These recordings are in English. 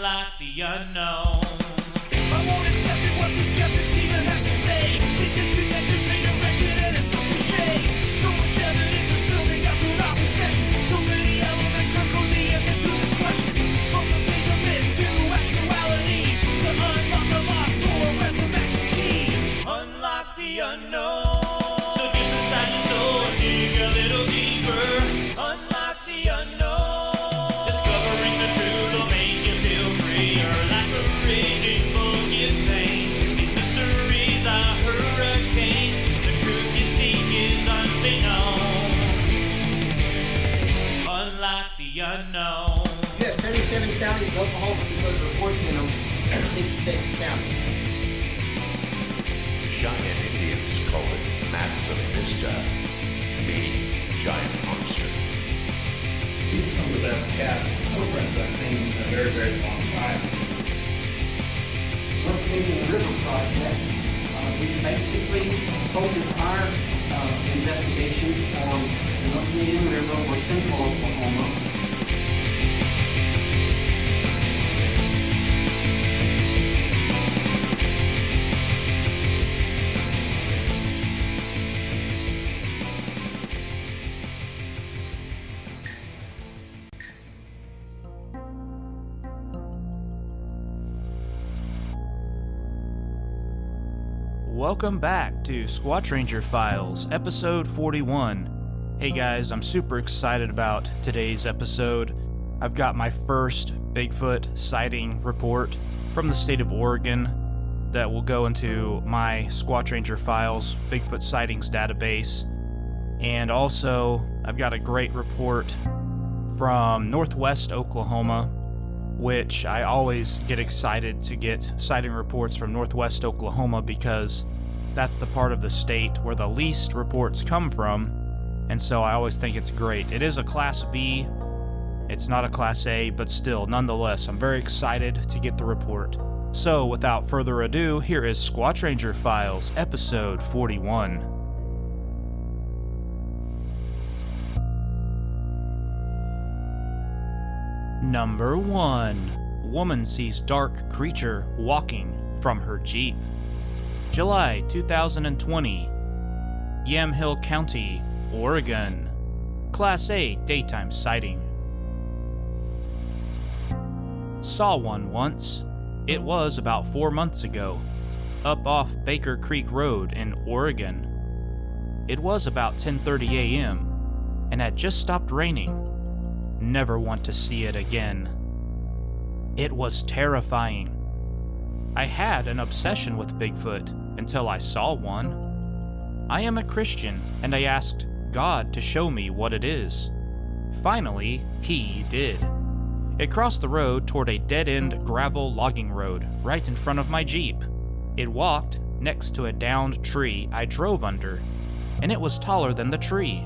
Unlock the unknown. I won't accept it, what the skeptics even have to say. The disconnected made a record and it's so cliche. So much evidence is building up in our possession. So many elements come code the answer to this question. From the page of myth to actuality, to unlock a locked door, where's the magic key? Unlock the unknown. So get inside your soul and dig a little deeper. Unlock the unknown. Discovering the truth will make you feel freer. Like a raging bull gives pain. These mysteries are hurricanes. The truth you seek is unbeknown. Unlock the unknown. You have 77 counties in Oklahoma because reports in them, and 66 counties. Cheyenne Indians call it Maps of Vista, meaning giant monster. These are some of the best cast footprints that I've seen in a very, very long time. North Canadian River Project. We basically focus our investigations on the North Canadian River or central Oklahoma. Welcome back to Squatch Ranger Files, episode 41. Hey guys, I'm super excited about today's episode. I've got my first Bigfoot sighting report from the state of Oregon that will go into my Squatch Ranger Files Bigfoot sightings database. And also, I've got a great report from Northwest Oklahoma, which I always get excited to get sighting reports from Northwest Oklahoma because that's the part of the state where the least reports come from, and so I always think it's great. It is a Class B, it's not a Class A, but still, nonetheless, I'm very excited to get the report. So, without further ado, here is Squatch Ranger Files, episode 41. Number 1. Woman sees dark creature walking from her Jeep. July 2020. Yamhill County, Oregon. Class A daytime sighting. Saw one once. It was about 4 months ago, up off Baker Creek Road in Oregon. It was about 10:30 a.m. and had just stopped raining. Never want to see it again. It was terrifying. I had an obsession with Bigfoot until I saw one. I am a Christian, and I asked God to show me what it is. Finally, He did. It crossed the road toward a dead-end gravel logging road right in front of my Jeep. It walked next to a downed tree I drove under, and it was taller than the tree.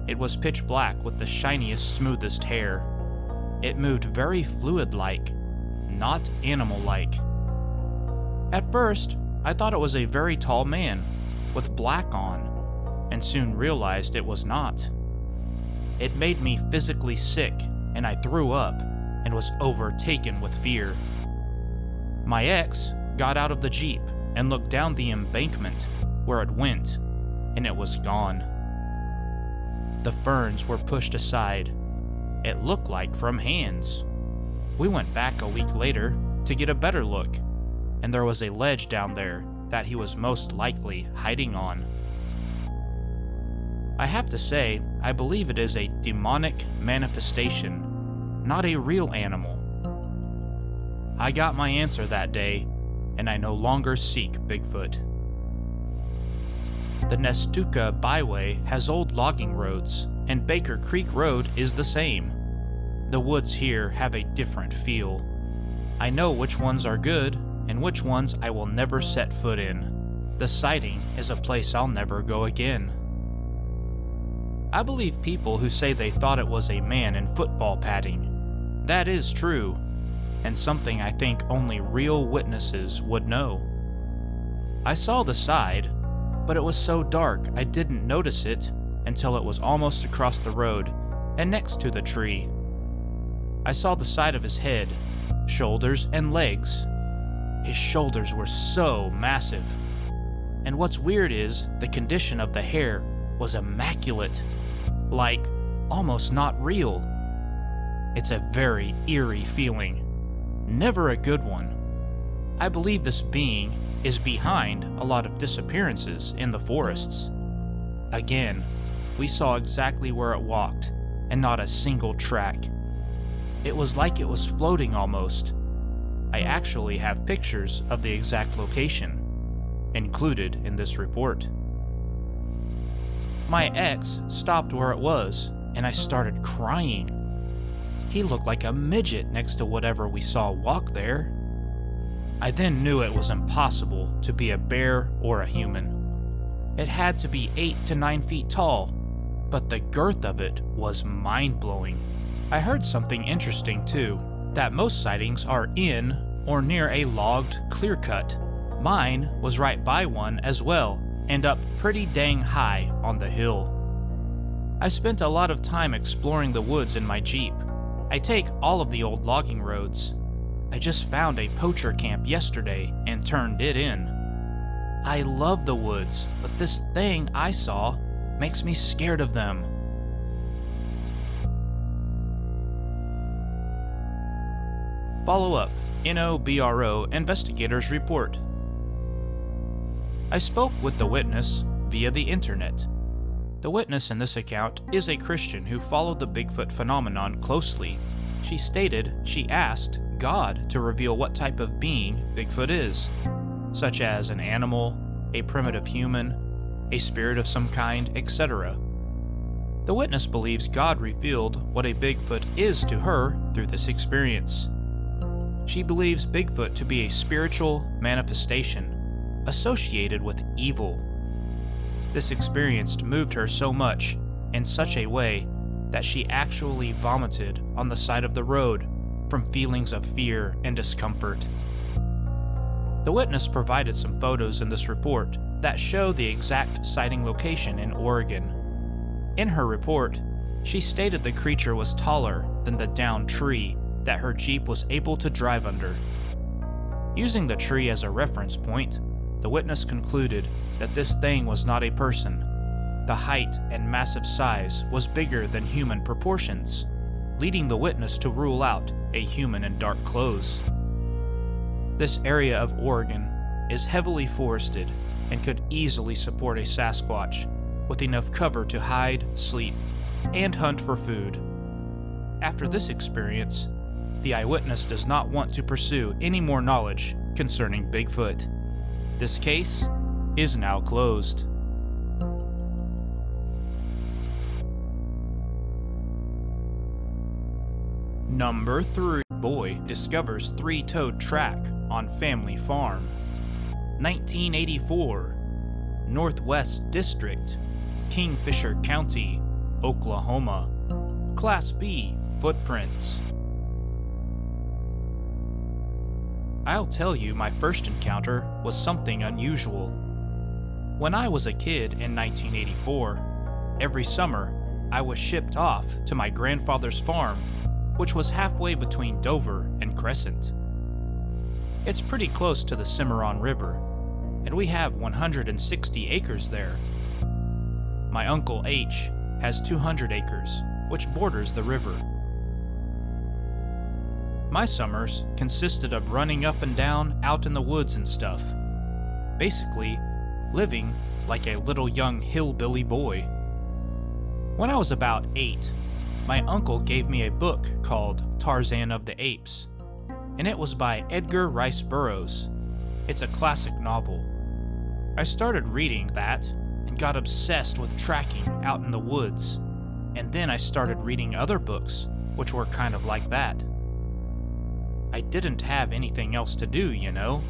It was pitch black with the shiniest, smoothest hair. It moved very fluid-like, not animal-like. At first, I thought it was a very tall man, with black on, and soon realized it was not. It made me physically sick, and I threw up, and was overtaken with fear. My ex got out of the Jeep and looked down the embankment where it went, and it was gone. The ferns were pushed aside. It looked like from hands. We went back a week later to get a better look, and there was a ledge down there that he was most likely hiding on. I have to say, I believe it is a demonic manifestation, not a real animal. I got my answer that day, and I no longer seek Bigfoot. The Nestucca Byway has old logging roads, and Baker Creek Road is the same. The woods here have a different feel. I know which ones are good, and which ones I will never set foot in. The sighting is a place I'll never go again. I believe people who say they thought it was a man in football padding. That is true, and something I think only real witnesses would know. I saw the side, but it was so dark I didn't notice it until it was almost across the road and next to the tree. I saw the side of his head, shoulders, and legs. His shoulders were so massive. And what's weird is the condition of the hair was immaculate, like almost not real. It's a very eerie feeling, never a good one. I believe this being is behind a lot of disappearances in the forests. Again, we saw exactly where it walked, and not a single track. It was like it was floating almost. I actually have pictures of the exact location, included in this report. My ex stopped where it was, and I started crying. He looked like a midget next to whatever we saw walk there. I then knew it was impossible to be a bear or a human. It had to be 8 to 9 feet tall, but the girth of it was mind-blowing. I heard something interesting too, that most sightings are in or near a logged clear-cut. Mine was right by one as well, and up pretty dang high on the hill. I spent a lot of time exploring the woods in my Jeep. I take all of the old logging roads. I just found a poacher camp yesterday and turned it in. I love the woods, but this thing I saw makes me scared of them. Follow up, NOBRO investigators report. I spoke with the witness via the internet. The witness in this account is a Christian who followed the Bigfoot phenomenon closely. She stated she asked God to reveal what type of being Bigfoot is, such as an animal, a primitive human, a spirit of some kind, etc. The witness believes God revealed what a Bigfoot is to her through this experience. She believes Bigfoot to be a spiritual manifestation associated with evil. This experience moved her so much, in such a way, that she actually vomited on the side of the road from feelings of fear and discomfort. The witness provided some photos in this report that show the exact sighting location in Oregon. In her report, she stated the creature was taller than the downed tree that her Jeep was able to drive under. Using the tree as a reference point, the witness concluded that this thing was not a person. The height and massive size was bigger than human proportions, leading the witness to rule out a human in dark clothes. This area of Oregon is heavily forested and could easily support a Sasquatch with enough cover to hide, sleep, and hunt for food. After this experience, the eyewitness does not want to pursue any more knowledge concerning Bigfoot. This case is now closed. Number 3. Boy discovers three-toed track on family farm. 1984. Northwest District, Kingfisher County, Oklahoma. Class B footprints. I'll tell you, my first encounter was something unusual. When I was a kid in 1984, every summer I was shipped off to my grandfather's farm, which was halfway between Dover and Crescent. It's pretty close to the Cimarron River, and we have 160 acres there. My Uncle H has 200 acres, which borders the river. My summers consisted of running up and down out in the woods and stuff. Basically, living like a little young hillbilly boy. When I was about 8, my uncle gave me a book called Tarzan of the Apes, and it was by Edgar Rice Burroughs. It's a classic novel. I started reading that and got obsessed with tracking out in the woods, and then I started reading other books, which were kind of like that. I didn't have anything else to do, you know.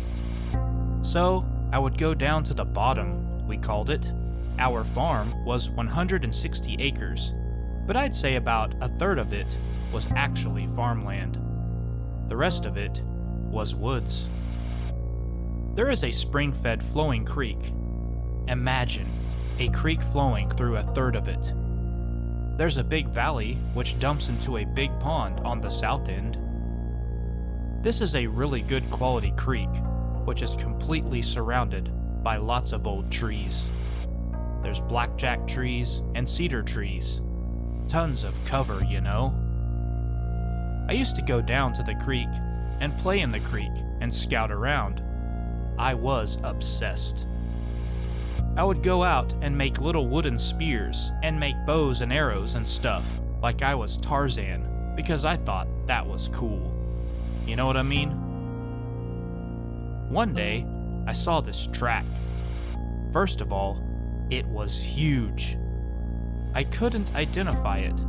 So I would go down to the bottom, we called it. Our farm was 160 acres, but I'd say about a third of it was actually farmland. The rest of it was woods. There is a spring-fed flowing creek. Imagine a creek flowing through a third of it. There's a big valley which dumps into a big pond on the south end. This is a really good quality creek, which is completely surrounded by lots of old trees. There's blackjack trees and cedar trees. Tons of cover, you know. I used to go down to the creek and play in the creek and scout around. I was obsessed. I would go out and make little wooden spears and make bows and arrows and stuff like I was Tarzan because I thought that was cool. You know what I mean? One day, I saw this track. First of all, it was huge. I couldn't identify it.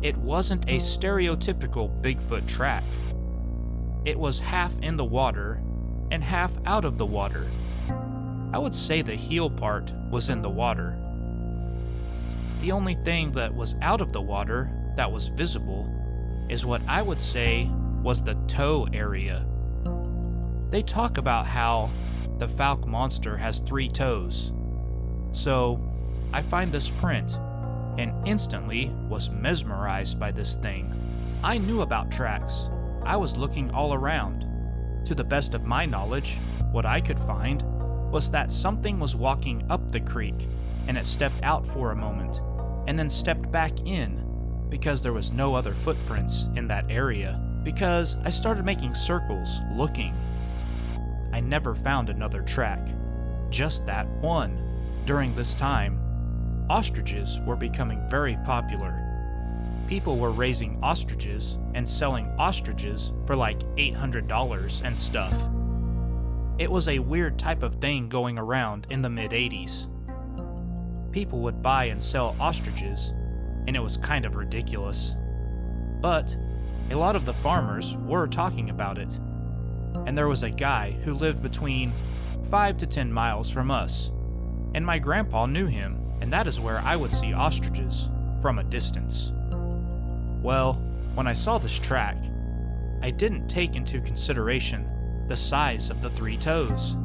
It wasn't a stereotypical Bigfoot track. It was half in the water and half out of the water. I would say the heel part was in the water. The only thing that was out of the water that was visible is what I would say was the toe area. They talk about how the Falk monster has 3 toes. So, I find this print and instantly was mesmerized by this thing. I knew about tracks. I was looking all around. To the best of my knowledge, what I could find was that something was walking up the creek and it stepped out for a moment and then stepped back in because there was no other footprints in that area. Because I started making circles looking. I never found another track, just that one. During this time, ostriches were becoming very popular. People were raising ostriches and selling ostriches for like $800 and stuff. It was a weird type of thing going around in the mid-80s. People would buy and sell ostriches, and it was kind of ridiculous. But a lot of the farmers were talking about it, and there was a guy who lived between 5 to 10 miles from us, and my grandpa knew him, and that is where I would see ostriches from a distance. Well, when I saw this track, I didn't take into consideration the size of the 3 toes.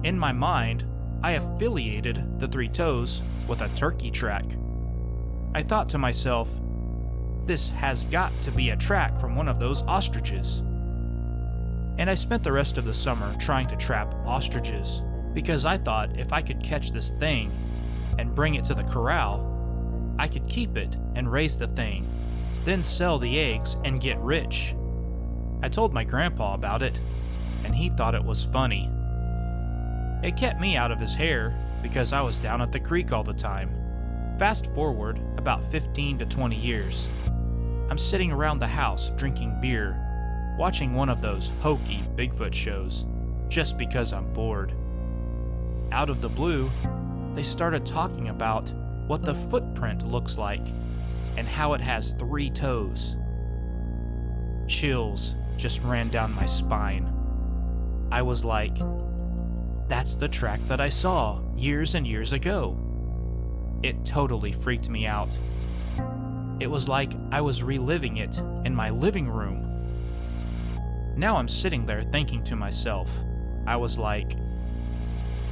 In my mind, I affiliated the 3 toes with a turkey track. I thought to myself, this has got to be a track from one of those ostriches. And I spent the rest of the summer trying to trap ostriches because I thought if I could catch this thing and bring it to the corral, I could keep it and raise the thing, then sell the eggs and get rich. I told my grandpa about it, and he thought it was funny. It kept me out of his hair because I was down at the creek all the time. Fast forward about 15 to 20 years. I'm sitting around the house drinking beer, watching one of those hokey Bigfoot shows, just because I'm bored. Out of the blue, they started talking about what the footprint looks like and how it has 3 toes. Chills just ran down my spine. I was like, that's the track that I saw years and years ago. It totally freaked me out. It was like I was reliving it in my living room. Now I'm sitting there thinking to myself, I was like,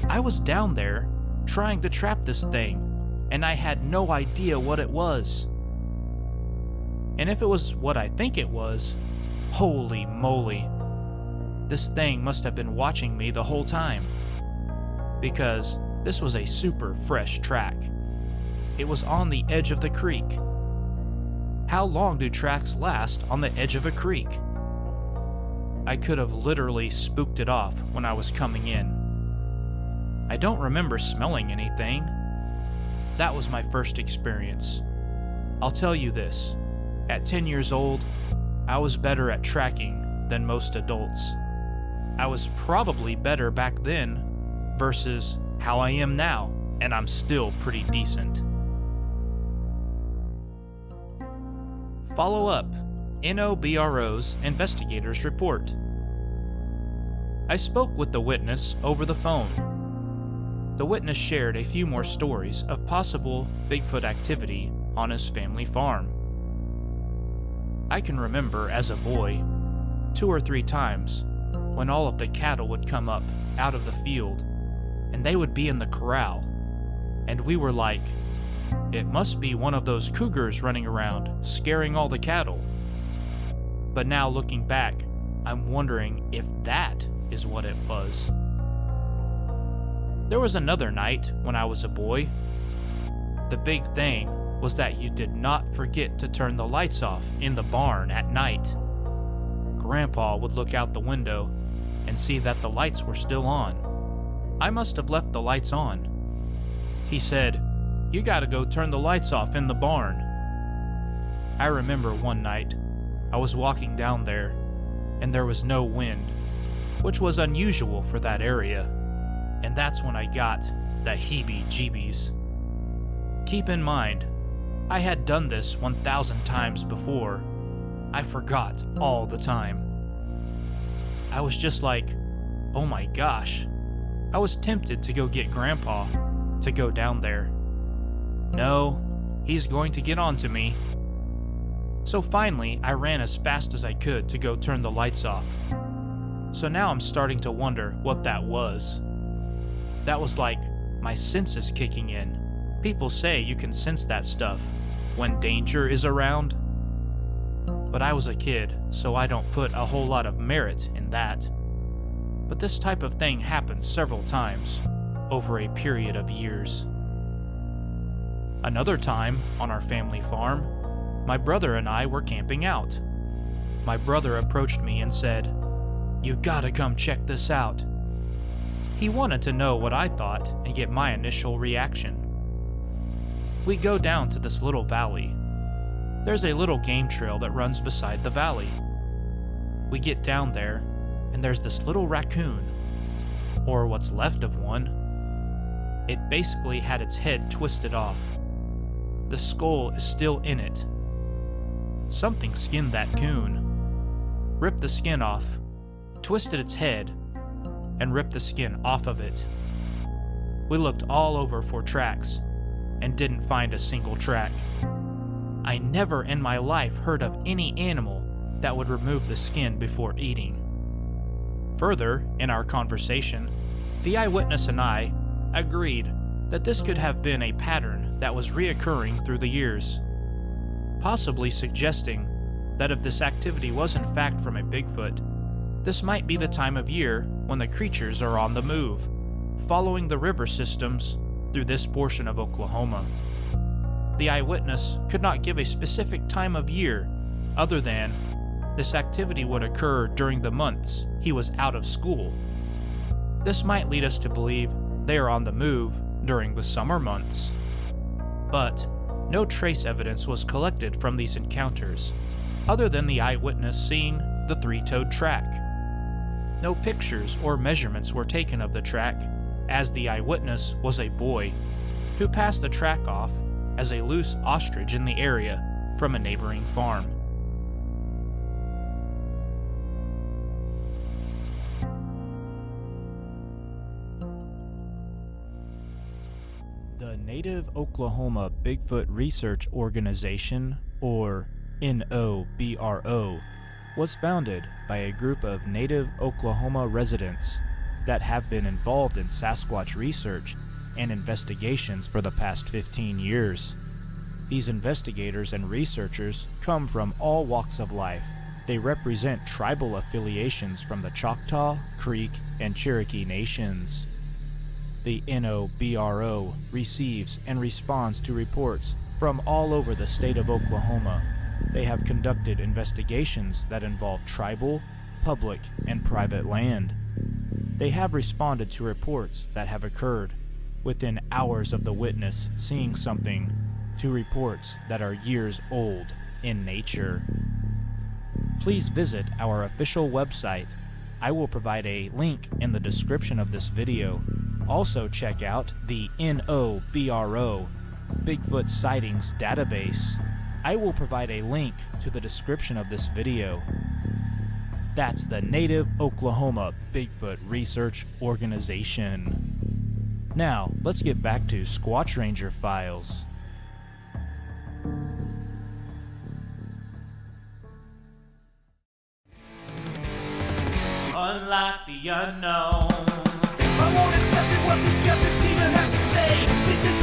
I was down there trying to trap this thing, and I had no idea what it was. And if it was what I think it was, holy moly, this thing must have been watching me the whole time. Because this was a super fresh track. It was on the edge of the creek. How long do tracks last on the edge of a creek? I could have literally spooked it off when I was coming in. I don't remember smelling anything. That was my first experience. I'll tell you this, at 10 years old, I was better at tracking than most adults. I was probably better back then versus how I am now, and I'm still pretty decent. Follow up, NOBRO's investigators report. I spoke with the witness over the phone. The witness shared a few more stories of possible Bigfoot activity on his family farm. I can remember as a boy, 2 or 3 times, when all of the cattle would come up out of the field, and they would be in the corral, and we were like, it must be one of those cougars running around, scaring all the cattle. But now looking back, I'm wondering if that is what it was. There was another night when I was a boy. The big thing was that you did not forget to turn the lights off in the barn at night. Grandpa would look out the window and see that the lights were still on. I must have left the lights on. He said, "You gotta go turn the lights off in the barn." I remember one night, I was walking down there, and there was no wind, which was unusual for that area, and that's when I got the heebie-jeebies. Keep in mind, I had done this 1,000 times before. I forgot all the time. I was just like, oh my gosh. I was tempted to go get Grandpa to go down there. No, he's going to get on to me. So finally, I ran as fast as I could to go turn the lights off. So now I'm starting to wonder what that was. That was like my senses kicking in. People say you can sense that stuff when danger is around. But I was a kid, so I don't put a whole lot of merit in that. But this type of thing happened several times over a period of years. Another time, on our family farm, my brother and I were camping out. My brother approached me and said, "You gotta come check this out." He wanted to know what I thought and get my initial reaction. We go down to this little valley. There's a little game trail that runs beside the valley. We get down there, and there's this little raccoon, or what's left of one. It basically had its head twisted off. The skull is still in it. Something skinned that coon, ripped the skin off, twisted its head, and ripped the skin off of it. We looked all over for tracks and didn't find a single track. I never in my life heard of any animal that would remove the skin before eating. Further, in our conversation, the eyewitness and I agreed that this could have been a pattern that was reoccurring through the years, possibly suggesting that if this activity was in fact from a Bigfoot, this might be the time of year when the creatures are on the move, following the river systems through this portion of Oklahoma. The eyewitness could not give a specific time of year other than this activity would occur during the months he was out of school. This might lead us to believe they are on the move during the summer months. But no trace evidence was collected from these encounters, other than the eyewitness seeing the three-toed track. No pictures or measurements were taken of the track, as the eyewitness was a boy who passed the track off as a loose ostrich in the area from a neighboring farm. The Native Oklahoma Bigfoot Research Organization, or NOBRO, was founded by a group of Native Oklahoma residents that have been involved in Sasquatch research and investigations for the past 15 years. These investigators and researchers come from all walks of life. They represent tribal affiliations from the Choctaw, Creek, and Cherokee nations. The NOBRO receives and responds to reports from all over the state of Oklahoma. They have conducted investigations that involve tribal, public, and private land. They have responded to reports that have occurred within hours of the witness seeing something, to reports that are years old in nature. Please visit our official website. I will provide a link in the description of this video. Also check out the NOBRO Bigfoot Sightings database. I will provide a link to the description of this video. That's the Native Oklahoma Bigfoot Research Organization. Now, let's get back to Squatch Ranger Files. Unlike the unknown. I won't accept it what the skeptics even have to say. They just